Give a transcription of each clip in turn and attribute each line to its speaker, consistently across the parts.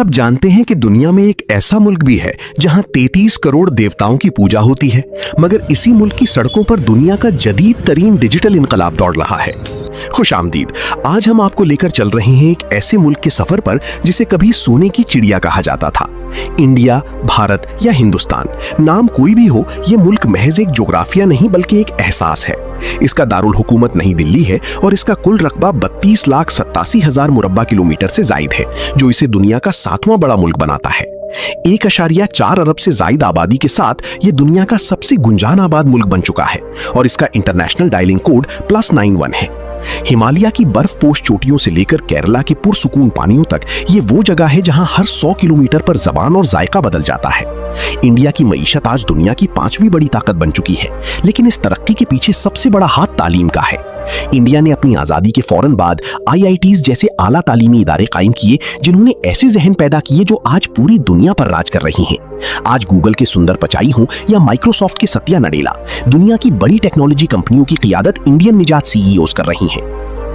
Speaker 1: आप जानते हैं कि दुनिया में एक ऐसा मुल्क भी है जहां 33 करोड़ देवताओं की पूजा होती है, मगर इसी मुल्क की सड़कों पर दुनिया का जदीद तरीन डिजिटल इनकलाब दौड़ रहा है। खुशामदीद। आज हम आपको लेकर चल रहे हैं एक ऐसे मुल्क के सफर पर जिसे कभी सोने की चिड़िया कहा जाता था। इंडिया, भारत या हिंदुस्तान, नाम कोई भी हो, ये मुल्क महज एक जोग्राफिया नहीं बल्कि एक एहसास है। इसका दारुल हुकूमत नई दिल्ली है और इसका कुल रकबा 32,87,000 मुरब्बा किलोमीटर से जायद है, जो इसे दुनिया का 7वां बड़ा मुल्क बनाता है। 1.4 अरब से जायद आबादी के साथ ये दुनिया का सबसे गुंजान आबाद मुल्क बन चुका है और इसका इंटरनेशनल डायलिंग कोड +91 है। हिमालय की बर्फपोश चोटियों से लेकर केरला के पुरसुकून पानियों तक ये वो जगह है जहां हर 100 किलोमीटर पर जबान और जायका बदल जाता है। इंडिया की मईशत आज दुनिया की 5वीं बड़ी ताकत बन चुकी है, लेकिन इस तरक्की के पीछे सबसे बड़ा हाथ तालीम का है। इंडिया ने अपनी आजादी के फौरन बाद IITs जैसे आला तालीमी इदारे कायम किए, जिन्होंने ऐसे जहन पैदा किए जो आज पूरी दुनिया पर राज कर रही हैं। आज गूगल के सुंदर पिचाई हो या माइक्रोसॉफ्ट के सत्या नडेला, दुनिया की बड़ी टेक्नोलॉजी कंपनियों की क़ियादत इंडियन निजात CEOs कर रही हैं।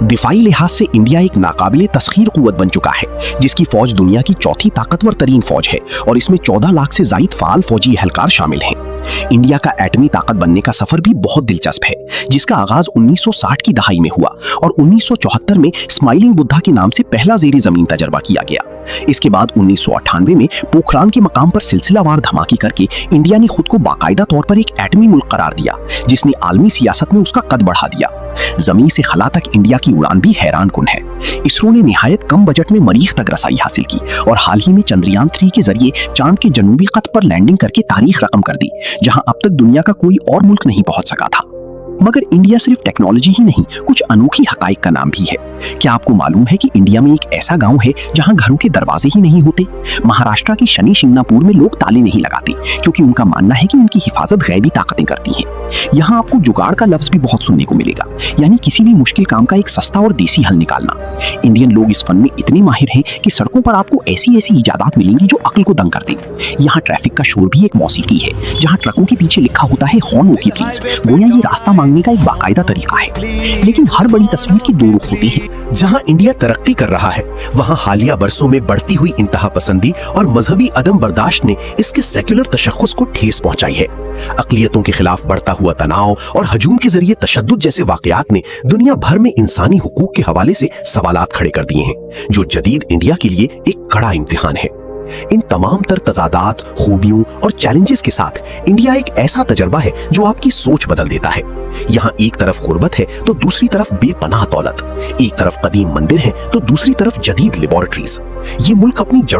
Speaker 1: दिफाई लिहाज से इंडिया एक नाकाबिले तस्खीर कुव्वत बन चुका है, जिसकी फौज दुनिया की चौथी ताकतवर तरीन फौज है और इसमें 14 लाख से जायद फाल फौजी एहलकार शामिल हैं। इंडिया का एटमी ताकत बनने का सफर भी बहुत दिलचस्प है, जिसका आगाज 1960 की दहाई में हुआ और 1974 में स्माइलिंग बुद्धा के नाम से पहला जेरी जमीन तजर्बा किया गया। इसके बाद 1998 में पोखरान के मकाम पर सिलसिलावार धमाके करके इंडिया ने खुद को बाकायदा तौर पर एक एटमी मुल्क करार दिया, जिसने आलमी सियासत में उसका कद बढ़ा दिया। जमीन से खला तक इंडिया की उड़ान भी हैरान कुन है। इसरो ने निहायत कम बजट में मरीख तक रसाई हासिल की और हाल ही में चंद्रयान 3 के जरिए चांद के जनूबी कत पर लैंडिंग करके तारीख रकम कर दी, जहां अब तक दुनिया का कोई और मुल्क नहीं पहुंच सका था। मगर इंडिया सिर्फ टेक्नोलॉजी ही नहीं, कुछ अनोखी हकाइक का नाम भी है। क्या आपको मालूम है कि इंडिया में एक ऐसा गांव है जहां घरों के दरवाजे ही नहीं होते? महाराष्ट्र के शनि शिंगणापुर में लोग ताले नहीं लगाते, क्योंकि उनका मानना है कि उनकी हिफाजत गैबी ताकतें करती हैं। यहाँ आपको जुगाड़ का लफ्ज भी बहुत सुनने को मिलेगा, यानी किसी भी मुश्किल काम का एक सस्ता और देसी हल निकालना। इंडियन लोग इस फन में इतने माहिर हैं कि सड़कों पर आपको ऐसी ऐसी इजादात मिलेंगी जो अक्ल को दंग कर दें। यहाँ ट्रैफिक का शोर भी एक मौसीकी है, जहाँ ट्रकों के पीछे लिखा होता है हॉर्न ओके प्लीज, गोया ये रास्ता मांगने का एक बाकायदा तरीका है। लेकिन हर बड़ी तस्वीर के दो रुख होते हैं। जहां इंडिया तरक्की कर रहा है, वहां हालिया बरसों में बढ़ती हुई इंतहा पसंदी और मजहबी अदम बर्दाश्त ने इसके सेक्युलर तशख्खुस को ठेस पहुंचाई है। अक़लियतों के खिलाफ बढ़ता हुआ तनाव और हजूम के जरिए तशद्दुद जैसे वाकयात ने दुनिया भर में इंसानी हुकूक के हवाले से सवालात खड़े कर दिए हैं, जो जदीद इंडिया के लिए एक कड़ा इम्तिहान है। इन तमाम तर तजादात, खूबियों और चैलेंजेस के साथ इंडिया एक ऐसा तजर्बा है जो आपकी सोच बदल देता है। यहाँ एक तरफ गुर्बत है तो दूसरी तरफ बेपनाह दौलत, एक तरफ कदीम मंदिर है तो दूसरी तरफ जदीद लेबोरेटरीज। ये मुल्क अपनी